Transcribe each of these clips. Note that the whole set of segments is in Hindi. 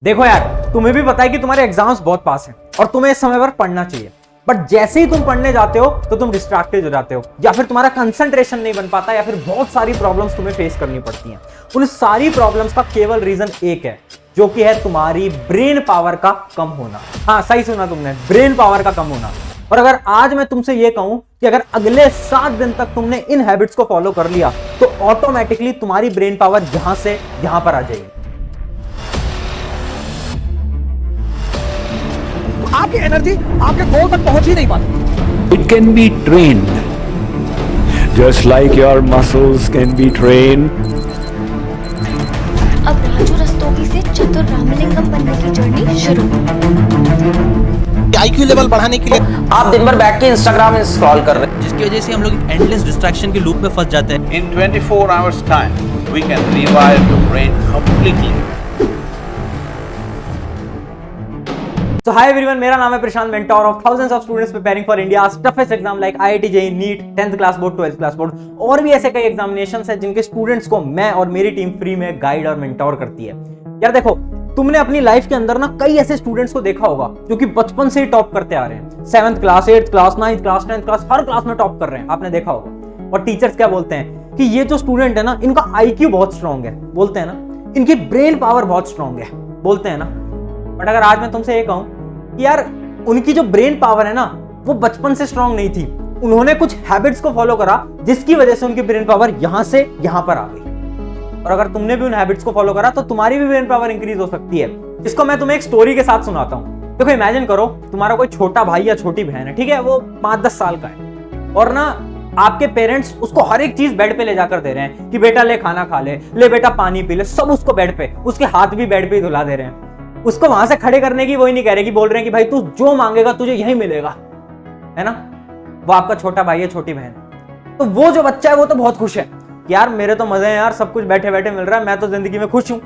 देखो यार, तुम्हें भी पता है कि तुम्हारे एग्जाम्स बहुत पास हैं और तुम्हें इस समय पर पढ़ना चाहिए, बट जैसे ही तुम पढ़ने जाते हो तो तुम डिस्ट्रैक्टेड हो जाते हो, या फिर तुम्हारा कंसंट्रेशन नहीं बन पाता, या फिर बहुत सारी प्रॉब्लम्स तुम्हें फेस करनी पड़ती हैं। उन सारी प्रॉब्लम्स का केवल रीजन एक है, जो कि है तुम्हारी ब्रेन पावर का कम होना। हाँ, सही सुना तुमने, ब्रेन पावर का कम होना। और अगर आज मैं तुमसे ये कहूं कि अगर अगले 7 दिन तक तुमने इन हैबिट्स को फॉलो कर लिया तो ऑटोमेटिकली तुम्हारी ब्रेन पावर यहां से यहां पर आ जाएगी। आपकी एनर्जी आपके गोल तक पहुंच ही नहीं पाती। It can be trained, just like your muscles can be trained. अब राजू रस्तोगी से चतुर रामलिंगम बनने की जर्नी शुरू। आईक्यू लेवल बढ़ाने के लिए आप दिन भर बैठ के इंस्टाग्राम स्क्रॉल कर रहे हैं, जिसकी वजह से हम लोग एंडलेस डिस्ट्रैक्शन के लूप में फंस जाते हैं। In 24 hours time, we can revive your brain completely. So hi everyone, मेरा नाम है Prashant, mentor of thousands of students preparing for India's toughest exam like IIT JEE NEET 10th class board 12th class board और भी ऐसे कई एग्जामिनेशंस हैं जिनके स्टूडेंट्स को मैं और मेरी टीम फ्री में गाइड और मेंटोर करती है। यार देखो, तुमने अपनी लाइफ के अंदर ना कई ऐसे स्टूडेंट्स को देखा होगा जो कि बचपन से ही टॉप करते आ रहे हैं। 7th class 8th class 9th class 10th class हर क्लास में टॉप कर रहे हैं, आपने देखा होगा। और टीचर्स क्या बोलते हैं कि ये जो स्टूडेंट है ना, इनका IQ बहुत स्ट्रांग है, बोलते हैं ना, इनकी ब्रेन पावर बहुत स्ट्रांग है, बोलते हैं ना। बट अगर आज मैं तुमसे ये कहूं कि यार उनकी जो ब्रेन पावर है ना, वो बचपन से स्ट्रांग नहीं थी, उन्होंने कुछ हैबिट्स को फॉलो करा जिसकी वजह से उनकी ब्रेन पावर यहां से यहां पर आ गई। और अगर तुमने भी उन हैबिट्स को फॉलो करा तो तुम्हारी भी ब्रेन पावर इंक्रीज हो सकती है। इसको मैं तुम्हें एक स्टोरी के साथ सुनाता हूं। देखो, इमेजिन करो तुम्हारा कोई छोटा भाई या छोटी बहन है, ठीक है, वो 5-10 साल का है और ना आपके पेरेंट्स उसको हर एक चीज बेड पे ले जाकर दे रहे हैं कि बेटा ले खाना खा ले बेटा पानी पी ले, सब उसको बेड पे, उसके हाथ भी बेड पे ही धुला दे रहे हैं। उसको वहां से खड़े करने की वही नहीं कह रहे कि बोल रहे हैं कि भाई तू जो मांगेगा तुझे यही मिलेगा, है ना। वो आपका छोटा भाई है, छोटी बहन। तो वो जो बच्चा है वो तो बहुत खुश है, यार मेरे तो मजे हैं यार, सब कुछ बैठे बैठे मिल रहा है, मैं तो जिंदगी में खुश हूं।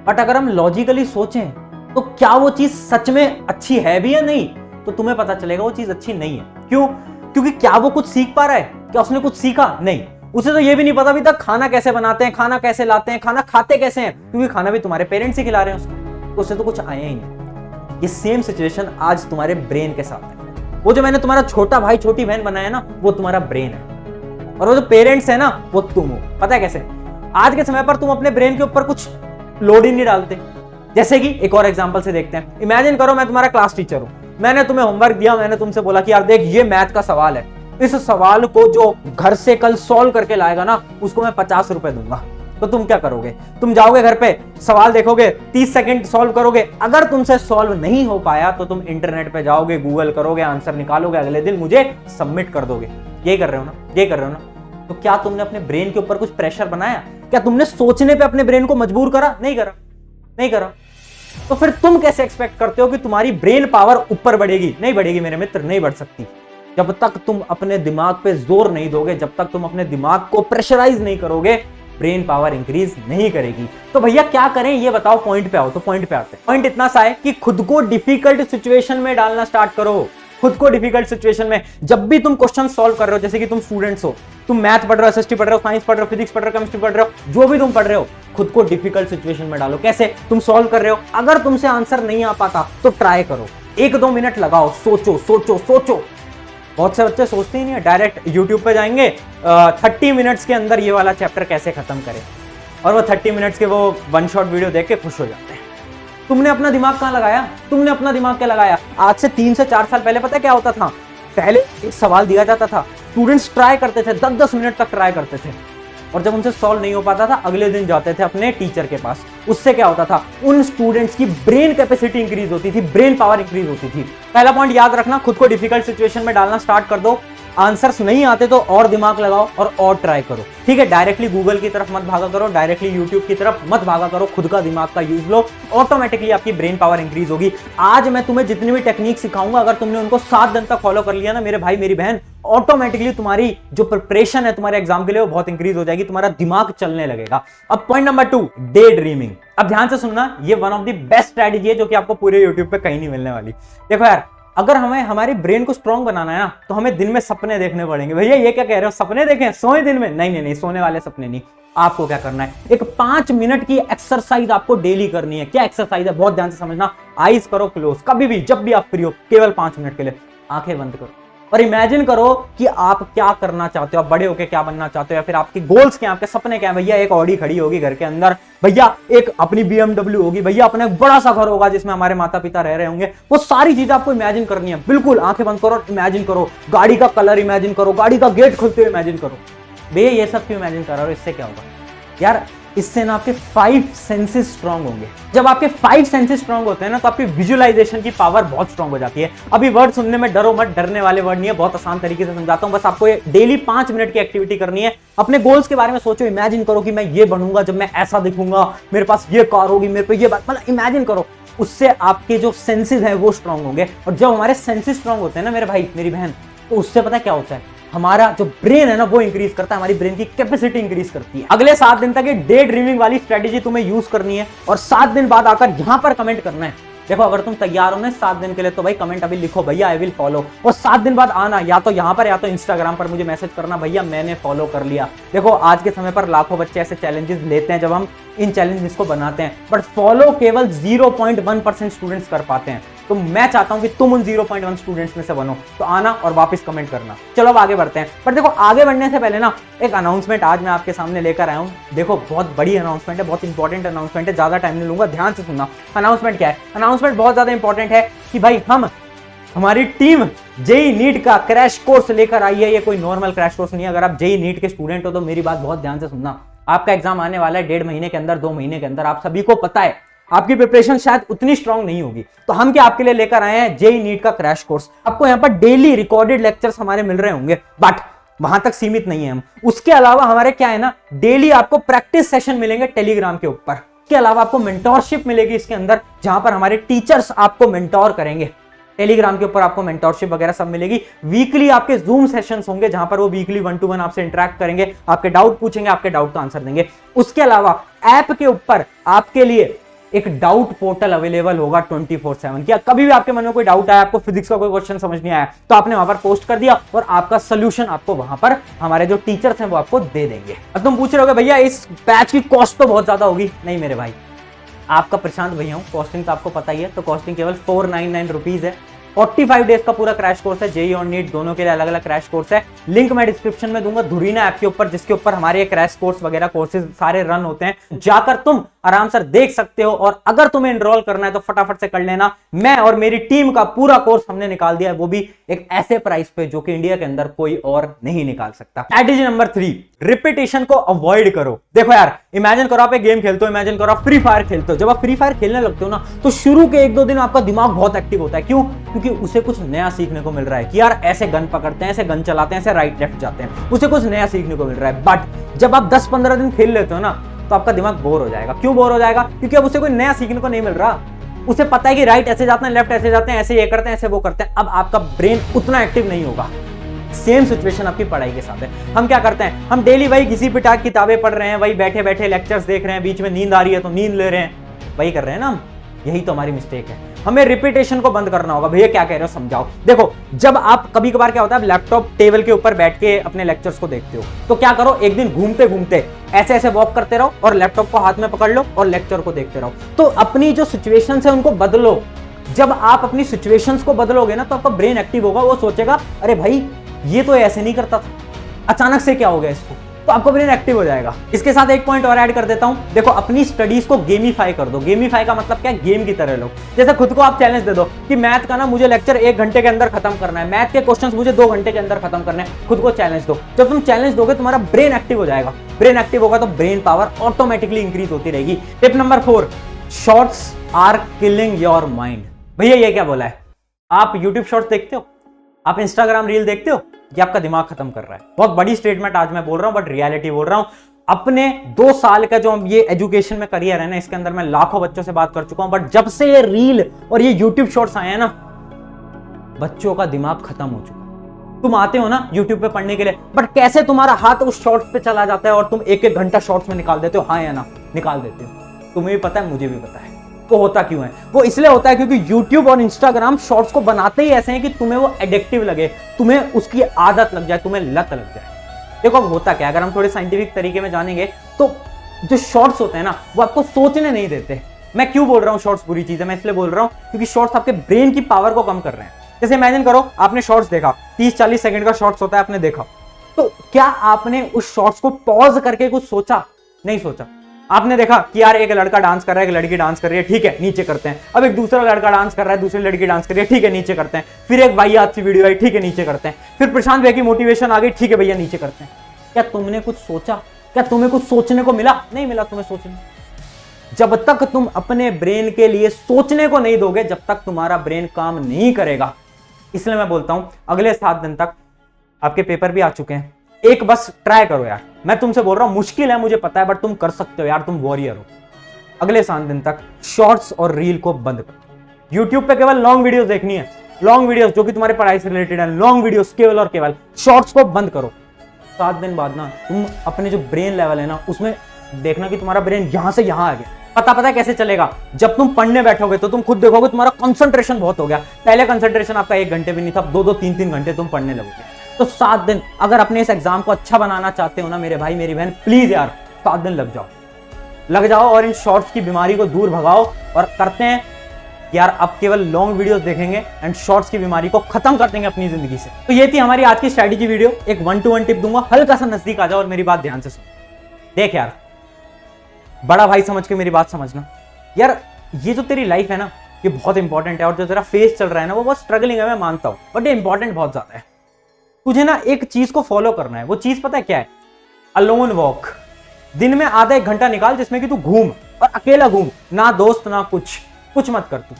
बट अगर हम लॉजिकली सोचें तो क्या वो चीज सच में अच्छी है भी या नहीं, तो तुम्हें पता चलेगा वो चीज अच्छी नहीं है। क्यों? क्योंकि क्या वो कुछ सीख पा रहा है? क्या उसने कुछ सीखा? नहीं। उसे तो ये भी नहीं पता अभी तक खाना कैसे बनाते हैं, खाना कैसे लाते हैं, खाना खाते कैसे हैं, क्योंकि खाना भी तुम्हारे पेरेंट्स ही खिला रहे हैं उसको, तो उससे तो कुछ आया ही नहीं। ये सेम सिचुएशन आज तुम्हारे ब्रेन के साथ है। वो जो मैंने तुम्हारा छोटा भाई छोटी बहन बनाया ना, वो तुम्हारा ब्रेन है, और वो जो पेरेंट्स है ना, वो तुम हो। पता है कैसे? आज के समय पर तुम अपने ब्रेन के ऊपर कुछ लोड ही नहीं डालते। जैसे कि एक और एग्जांपल से देखते हैं। इमेजिन करो मैं तुम्हारा क्लास टीचर हूं, मैंने तुम्हें होमवर्क दिया, मैंने तुमसे बोला कि यार देख ये मैथ का सवाल है, इस सवाल को जो घर से कल सॉल्व करके लाएगा ना, उसको मैं 50 रुपए दूंगा। तो तुम क्या करोगे? तुम जाओगे घर पे, सवाल देखोगे, 30 सेकंड सॉल्व करोगे। अगर तुमसे सॉल्व नहीं हो पाया तो तुम इंटरनेट पे जाओगे, गूगल करोगे, आंसर निकालोगे, अगले दिन मुझे सबमिट कर दोगे। यही कर रहे हो ना? यही कर रहे हो ना? तो क्या तुमने अपने ब्रेन के ऊपर कुछ प्रेशर बनाया? क्या तुमने सोचने पे अपने ब्रेन को मजबूर करा? नहीं करा, नहीं करा। तो फिर तुम कैसे एक्सपेक्ट करते हो कि तुम्हारी ब्रेन पावर ऊपर बढ़ेगी? नहीं बढ़ेगी मेरे मित्र, नहीं बढ़ सकती। जब तक तुम अपने दिमाग पे जोर नहीं दोगे, जब तक तुम अपने दिमाग को प्रेशराइज नहीं करोगे, ब्रेन पावर इंक्रीज नहीं करेगी। तो भैया क्या करें ये बताओ, पॉइंट पे आओ। तो पॉइंट पे आते हैं। पॉइंट इतना सा है कि खुद को डिफिकल्ट सिचुएशन में डालना स्टार्ट करो। खुद को डिफिकल्ट सिचुएशन में, जब भी तुम क्वेश्चन सॉल्व कर रहे हो, जैसे कि तुम स्टूडेंट्स हो, तुम मैथ पढ़ रहे हो, SST पढ़ रहे हो, साइंस पढ़ रहे हो, फिजिक्स पढ़ रहे हो, केमिस्ट्री पढ़ रहे हो, जो भी तुम पढ़ रहे हो, खुद को डिफिकल्ट सिचुएशन में डालो। कैसे? तुम सॉल्व कर रहे हो, अगर तुमसे आंसर नहीं आ पाता तो ट्राई करो, 1-2 मिनट लगाओ, सोचो सोचो सोचो। बहुत से बच्चे सोचते ही नहीं है, डायरेक्ट यूट्यूब पे जाएंगे, 30 मिनट्स के अंदर ये वाला चैप्टर कैसे खत्म करें, और वो 30 मिनट्स के वो 1 शॉट वीडियो देख के खुश हो जाते हैं। तुमने अपना दिमाग कहां लगाया? तुमने अपना दिमाग क्या लगाया? आज से 3 से 4 साल पहले पता है क्या होता था? पहले एक सवाल दिया जाता था, स्टूडेंट्स ट्राई करते थे, 10-10 मिनट तक ट्राई करते थे, और जब उनसे सॉल्व नहीं हो पाता था अगले दिन जाते थे अपने टीचर के पास। उससे क्या होता था? उन स्टूडेंट्स की ब्रेन कैपेसिटी इंक्रीज होती थी, ब्रेन पावर इंक्रीज होती थी। पहला पॉइंट याद रखना, खुद को डिफिकल्ट सिचुएशन में डालना स्टार्ट कर दो। आंसर्स नहीं आते तो और दिमाग लगाओ और ट्राई करो, ठीक है। डायरेक्टली गूगल की तरफ मत भागा करो, डायरेक्टली यूट्यूब की तरफ मत भागा करो, खुद का दिमाग का यूज लो, ऑटोमेटिकली आपकी ब्रेन पावर इंक्रीज होगी। आज मैं तुम्हें जितनी भी टेक्निक सिखाऊंगा, अगर तुमने उनको 7 दिन तक फॉलो कर लिया ना मेरे भाई मेरी बहन, ऑटोमेटिकली तुम्हारी जो प्रिपरेशन है तुम्हारे एग्जाम के लिए वो बहुत इंक्रीज हो जाएगी, तुम्हारा दिमाग चलने लगेगा। अब पॉइंट नंबर 2, डे ड्रीमिंग। अब ध्यान से सुनना, ये one of the best strategy है जो कि आपको पूरे यूट्यूब पे कहीं नहीं मिलने वाली। देखो यार, अगर हमें हमारी ब्रेन को स्ट्रांग बनाना है ना, तो हमें दिन में सपने देखने पड़ेंगे। भैया ये क्या कह रहे हो, सपने देखें? सोए दिन में? नहीं नहीं नहीं, सोने वाले सपने नहीं। आपको क्या करना है, एक 5 मिनट की एक्सरसाइज आपको डेली करनी है। क्या एक्सरसाइज है, बहुत ध्यान से समझना। आईज करो क्लोज, कभी भी जब भी आप फ्री हो, केवल 5 मिनट के लिए आंखें बंद करो और इमेजिन करो कि आप क्या करना चाहते हो, आप बड़े होके क्या बनना चाहते हो, या फिर आपके गोल्स क्या हैं, आपके सपने क्या हैं। भैया एक ऑडी खड़ी होगी घर के अंदर, भैया एक अपनी BMW होगी, भैया अपना एक बड़ा सा घर होगा जिसमें हमारे माता पिता रह रहे होंगे। वो सारी चीजें आपको इमेजिन करनी है। बिल्कुल आंखें बंद करो, इमेजिन करो, गाड़ी का कलर इमेजिन करो, गाड़ी का गेट खुलते हुए इमेजिन करो। भैया ये सब क्यों इमेजिन कर रहे हो, इससे क्या होगा यार, इससे ना आपके 5 सेंसेस स्ट्रांग होंगे। जब आपके 5 सेंसेस स्ट्रांग होते हैं ना, तो आपकी विजुअलाइजेशन की पावर बहुत स्ट्रांग हो जाती है। अभी वर्ड सुनने में डरो मत, डरने वाले वर्ड नहीं है, बहुत आसान तरीके से समझाता हूं। बस आपको ये डेली 5 मिनट की एक्टिविटी करनी है। अपने गोल्स के बारे में सोचो, इमेजिन करो कि मैं ये बनूंगा जब मैं ऐसा दिखूंगा, मेरे पास ये कार होगी, मेरे पे ये बात, मतलब इमेजिन करो। उससे आपके जो सेंसेस हैं वो स्ट्रांग होंगे। और जब हमारे सेंसेस स्ट्रांग होते हैं ना मेरे भाई मेरी बहन, तो उससे पता क्या होता है, हमारा जो ब्रेन है ना वो इंक्रीज करता है, हमारी ब्रेन की कैपेसिटी इंक्रीज करती है। अगले 7 दिन तक ये डे ड्रीमिंग वाली स्ट्रेटेजी तुम्हें यूज करनी है और 7 दिन बाद आकर यहां पर कमेंट करना है। देखो अगर तुम तैयार हो ना 7 दिन के लिए, तो भाई कमेंट अभी लिखो, भैया आई विल फॉलो। और 7 दिन बाद आना, या तो यहां पर या तो इंस्टाग्राम पर मुझे मैसेज करना, भैया मैंने फॉलो कर लिया। देखो आज के समय पर लाखों बच्चे ऐसे चैलेंजेस लेते हैं जब हम इन चैलेंजेस को बनाते हैं, बट फॉलो केवल 0.1% स्टूडेंट्स कर पाते हैं। तो मैं चाहता हूं कि तुम उन 0.1 स्टूडेंट्स में से बनो। तो आना और वापस कमेंट करना। चलो अब आगे बढ़ते हैं। पर देखो आगे बढ़ने से पहले ना एक अनाउंसमेंट आज मैं आपके सामने लेकर आया हूं। देखो बहुत बड़ी अनाउंसमेंट है, बहुत इंपॉर्टेंट अनाउंसमेंट है, ज्यादा टाइम नहीं लूंगा, ध्यान से सुनना। अनाउंसमेंट क्या है, अनाउंसमेंट बहुत ज्यादा इंपॉर्टेंट है कि भाई हमारी टीम जेई नीट का क्रैश कोर्स लेकर आई है। ये कोई नॉर्मल क्रैश कोर्स नहीं है। अगर आप जेई नीट के स्टूडेंट हो तो मेरी बात बहुत ध्यान से सुनना। आपका एग्जाम आने वाला है 1.5 महीने के अंदर, 2 महीने के अंदर। आप सभी को पता है आपकी प्रिपरेशन शायद उतनी स्ट्रांग नहीं होगी, तो हम क्या आपके लिए लेकर आए हैं जेई नीट का क्रैश कोर्स। आपको यहाँ पर डेली रिकॉर्डेड लेक्चर्स हमारे मिल रहे होंगे, बट वहां तक सीमित नहीं है हम। उसके अलावा हमारे क्या है ना, डेली आपको प्रैक्टिस सेशन मिलेंगे टेलीग्राम के ऊपर। इसके अलावा आपको मेंटोरशिप मिलेगी इसके अंदर, जहां पर हमारे टीचर्स आपको मेंटोर करेंगे। टेलीग्राम के ऊपर आपको मेंटोरशिप वगैरह सब मिलेगी। वीकली आपके जूम सेशंस होंगे जहां पर वो वीकली 1-to-1 आपसे इंटरेक्ट करेंगे, आपके डाउट पूछेंगे, आपके डाउट का आंसर देंगे। उसके अलावा ऐप के ऊपर आपके लिए एक डाउट पोर्टल अवेलेबल होगा 24/7। क्या कभी भी आपके मन में कोई डाउट आया, आपको फिजिक्स का कोई क्वेश्चन समझ नहीं आया, तो आपने वहां पर पोस्ट कर दिया और आपका सोल्यूशन आपको वहां पर हमारे जो टीचर्स हैं वो आपको दे देंगे। अब तुम पूछ रहे होगे भैया इस बैच की कॉस्ट तो बहुत ज्यादा होगी। नहीं मेरे भाई, आपका प्रशांत भैया हूं, कॉस्टिंग तो आपको पता ही है। तो कॉस्टिंग केवल 499 रुपीज है। 45 डेज का पूरा क्रैश कोर्स है। जेई और नीट दोनों के लिए अलग अलग क्रैश कोर्स है। लिंक मैं डिस्क्रिप्शन में दूंगा धुरीना ऐप के ऊपर, जिसके ऊपर हमारे ये क्रैश कोर्स वगैरह कोर्सेज सारे रन होते हैं। जाकर तुम आराम से देख सकते हो, और अगर तुम्हें एनरोल करना है तो फटाफट से कर लेना। मैं और मेरी टीम का पूरा कोर्स हमने निकाल दिया है, वो भी एक ऐसे प्राइस पे जो कि इंडिया के अंदर कोई और नहीं निकाल सकता। स्ट्रैटेजी नंबर 3, रिपीटेशन को अवॉइड करो। देखो यार, इमेजिन करो आप एक गेम खेलते हो, इमेजिन करो आप फ्री फायर खेलते हो। जब आप फ्री फायर खेलने लगते हो ना, तो शुरू के 1-2 दिन आपका दिमाग बहुत एक्टिव होता है। क्यों? क्योंकि उसे कुछ नया सीखने को मिल रहा है कि यार ऐसे गन पकड़ते हैं, ऐसे गन चलाते हैं, ऐसे राइट लेफ्ट जाते हैं, उसे कुछ नया सीखने को मिल रहा है। बट जब आप 10-15 दिन खेल लेते हो ना, तो आपका दिमाग बोर हो जाएगा। क्यों बोर हो जाएगा? क्योंकि अब उसे कोई नया सीखने को नहीं मिल रहा। उसे पता है कि राइट ऐसे जाते हैं, लेफ्ट ऐसे जाते हैं, ऐसे ये करते हैं, ऐसे वो करते हैं। अब आपका ब्रेन उतना एक्टिव नहीं होगा। सेम सिचुएशन आपकी पढ़ाई के साथ है। हम क्या करते हैं, हम डेली वही घिसी पिटा किताबें पढ़ रहे हैं, वही बैठे बैठे लेक्चर्स देख रहे हैं, बीच में नींद आ रही है तो नींद ले रहे हैं, वही कर रहे हैं ना हम। यही तो हमारी मिस्टेक है। हमें रिपीटेशन को बंद करना होगा। भैया क्या कह रहे हो, समझाओ। देखो, जब आप कभी कभार क्या होता है, लैपटॉप टेबल के ऊपर बैठ के अपने लेक्चर्स को देखते हो, तो क्या करो, एक दिन घूमते घूमते ऐसे ऐसे वॉक करते रहो और लैपटॉप को हाथ में पकड़ लो और लेक्चर को देखते रहो। तो अपनी जो सिचुएशंस है उनको बदलो। जब आप अपनी सिचुएशंस को बदलोगे ना, तो आपका ब्रेन एक्टिव होगा। वो सोचेगा अरे भाई ये तो ऐसे नहीं करता था, अचानक से क्या हो गया इसको, तो आपका ब्रेन एक्टिव हो जाएगा। इसके साथ एक पॉइंट और ऐड कर देता हूं। देखो, अपनी स्टडीज को गेमिफाई कर दो। गेमिफाई का मतलब क्या है, गेम की तरह लो। जैसे खुद को आप चैलेंज दे दो कि मैथ का ना मुझे लेक्चर 1 घंटे के अंदर खत्म करना है, मैथ के क्वेश्चंस मुझे 2 घंटे के अंदर खत्म करने हैं। खुद को चैलेंज दो। जब तुम चैलेंज दोगे तुम्हारा ब्रेन एक्टिव हो जाएगा। ब्रेन एक्टिव होगा तो ब्रेन पावर ऑटोमेटिकली इंक्रीज होती रहेगी। Tip number 4, shorts are killing your mind. भैया ये क्या बोला है? आप यूट्यूब शॉर्ट्स देखते हो, आप इंस्टाग्राम रील देखते हो, ये आपका दिमाग खत्म कर रहा है। बहुत बड़ी स्टेटमेंट आज मैं बोल रहा हूं, बट रियलिटी बोल रहा हूं। अपने 2 साल का जो ये एजुकेशन में करियर है ना, इसके अंदर मैं लाखों बच्चों से बात कर चुका हूं, बट जब से ये रील और ये यूट्यूब शॉर्ट्स आए हैं ना, बच्चों का दिमाग खत्म हो चुका। तुम आते हो ना यूट्यूब पे पढ़ने के लिए, बट कैसे तुम्हारा हाथ उस शॉर्ट्स पे चला जाता है और तुम 1-1 घंटा शॉर्ट्स में निकाल देते हो। हाँ या ना? निकाल देते हो। तुम्हें भी पता है, मुझे भी पता है। वो होता क्यों है? वो इसलिए होता है क्योंकि YouTube और Instagram शॉर्ट्स को बनाते ही ऐसे हैं कि तुम्हें वो एडिक्टिव लगे, तुम्हें उसकी आदत लग जाए, तुम्हें लत लग जाए। देखो अब होता क्या है, अगर हम थोड़े साइंटिफिक तरीके में जानेंगे तो जो शॉर्ट्स होते हैं ना वो आपको सोचने नहीं देते। मैं क्यों बोल रहा हूँ शॉर्ट्स बुरी चीज है, मैं इसलिए बोल रहा हूँ क्योंकि शॉर्ट्स आपके ब्रेन की पावर को कम कर रहे हैं। जैसे इमेजिन करो आपने शॉर्ट्स देखा, 30-40 सेकंड का शॉर्ट्स होता है, आपने देखा, तो क्या आपने उस शॉर्ट्स को पॉज करके कुछ सोचा? नहीं सोचा। आपने देखा कि यार एक लड़का डांस कर रहा है, एक लड़की डांस कर रही है, ठीक है नीचे करते हैं। अब एक दूसरा लड़का डांस कर रहा है, दूसरी लड़की डांस कर रही है, ठीक है नीचे करते हैं। फिर एक वाहियात सी वीडियो आई, ठीक है नीचे करते हैं। फिर प्रशांत भैया की मोटिवेशन आ गई, ठीक है भैया नीचे करते हैं। क्या तुमने कुछ सोचा? क्या तुम्हें कुछ सोचने को मिला? नहीं मिला तुम्हें सोचने। जब तक तुम अपने ब्रेन के लिए सोचने को नहीं दोगे, जब तक तुम्हारा ब्रेन काम नहीं करेगा। इसलिए मैं बोलता हूं अगले 7 दिन तक आपके पेपर भी आ चुके हैं, एक बस ट्राई करो यार। मैं तुमसे बोल रहा हूं मुश्किल है मुझे पता है, बट तुम कर सकते हो यार, तुम वॉरियर हो। अगले 7 दिन तक शॉर्ट्स और रील को बंद करो। यूट्यूब पे केवल लॉन्ग वीडियोस देखनी है, लॉन्ग वीडियोस जो कि तुम्हारी पढ़ाई से रिलेटेड है, लॉन्ग वीडियोस केवल और केवल। शॉर्ट्स को बंद करो। 7 दिन बाद ना तुम अपने जो ब्रेन लेवल है ना उसमें देखना कि तुम्हारा ब्रेन यहां से यहां आ गया। पता कैसे चलेगा? जब तुम पढ़ने बैठोगे तो तुम खुद देखोगे तुम्हारा कंसंट्रेशन बहुत हो गया। पहले कंसंट्रेशन आपका 1 घंटे भी नहीं था, 2-2, 3-3 घंटे तुम पढ़ने लगोगे। तो 7 दिन अगर अपने इस एग्जाम को अच्छा बनाना चाहते हो ना मेरे भाई मेरी बहन, प्लीज यार 7 दिन लग जाओ और इन शॉर्ट्स की बीमारी को दूर भगाओ। और करते हैं यार अब केवल लॉन्ग वीडियोस देखेंगे एंड शॉर्ट्स की बीमारी को खत्म कर देंगे अपनी जिंदगी से। तो ये थी हमारी आज की स्ट्रैटेजी वीडियो। एक 1-to-1 टिप दूंगा, हल्का सा नजदीक आ जाओ और मेरी बात ध्यान से सुन। देख यार, बड़ा भाई समझ के मेरी बात समझना यार। ये जो तेरी लाइफ है ना ये बहुत इंपॉर्टेंट है, और जो तेरा फेस चल रहा है ना वो बहुत स्ट्रगलिंग है, मैं मानता हूं, बट ये इंपॉर्टेंट बहुत ज्यादा है। तुझे ना एक चीज को फॉलो करना है। वो चीज पता है क्या है? Alone walk. दिन में आधा 1 घंटा निकाल जिसमें कि तू घूम, और अकेला घूम, ना दोस्त ना कुछ मत कर। तू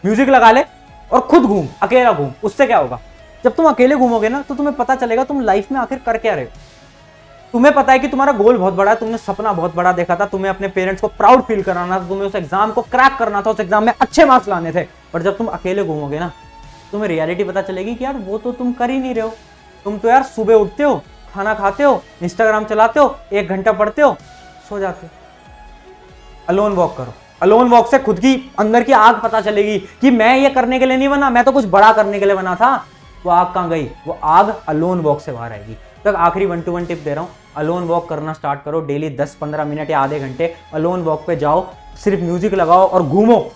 म्यूजिक लगा ले और खुद घूम, अकेला घूम। उससे क्या होगा? जब तुम अकेले घूमोगे ना तो तुम्हें पता चलेगा तुम लाइफ में आखिर कर क्या रहे हो। तुम्हें पता है कि तुम्हारा गोल बहुत बड़ा है, तुमने सपना बहुत बड़ा देखा था, तुम्हें अपने पेरेंट्स को प्राउड फील कराना था, तुम्हें उस एग्जाम को क्रैक करना था, उस एग्जाम में अच्छे मार्क्स लाने थे। पर जब तुम अकेले घूमोगे ना तुम्हें रियलिटी पता चलेगी कि यार वो तो तुम कर ही नहीं रहे हो। तुम तो यार सुबह उठते हो, खाना खाते हो, इंस्टाग्राम चलाते हो, 1 घंटा पढ़ते हो, सो जाते हो। अलोन वॉक करो। अलोन वॉक से खुद की अंदर की आग पता चलेगी कि मैं ये करने के लिए नहीं बना, मैं तो कुछ बड़ा करने के लिए बना था। वो आग कहाँ गई? वो आग अलोन वॉक से बाहर आएगी। तो आखिरी 1-to-1 टिप दे रहा हूँ, अलोन वॉक करना स्टार्ट करो। डेली 10-15 मिनट या आधे घंटे अलोन वॉक पे जाओ, सिर्फ म्यूजिक लगाओ और घूमो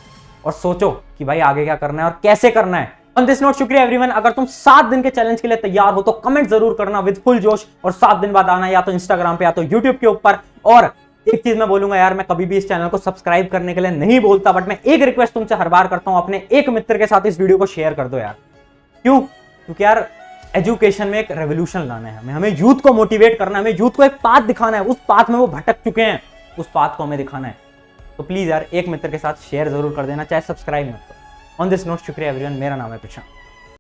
और सोचो कि भाई आगे क्या करना है और कैसे करना है। ऑन दिस नोट, शुक्रिया एवरीवन। अगर तुम 7 दिन के चैलेंज के लिए तैयार हो तो कमेंट जरूर करना विद फुल जोश, और 7 दिन बाद आना या तो इंस्टाग्राम पे या तो यूट्यूब के ऊपर। और एक चीज मैं बोलूंगा यार, मैं कभी भी इस चैनल को सब्सक्राइब करने के लिए नहीं बोलता, बट मैं एक रिक्वेस्ट तुमसे हर बार करता हूं, अपने एक मित्र के साथ इस वीडियो को शेयर कर दो यार। क्यों? क्योंकि यार एजुकेशन में एक रेवोल्यूशन लाना है हमें यूथ को मोटिवेट करना है, हमें यूथ को एक पाथ दिखाना है। उस पाथ में वो भटक चुके हैं, उस पाथ को हमें दिखाना है। तो प्लीज यार एक मित्र के साथ शेयर जरूर कर देना, चाहे सब्सक्राइब मत करो। ऑन दिस नोट, शुक्रिया एवरीवन। मेरा नाम है प्रशांत।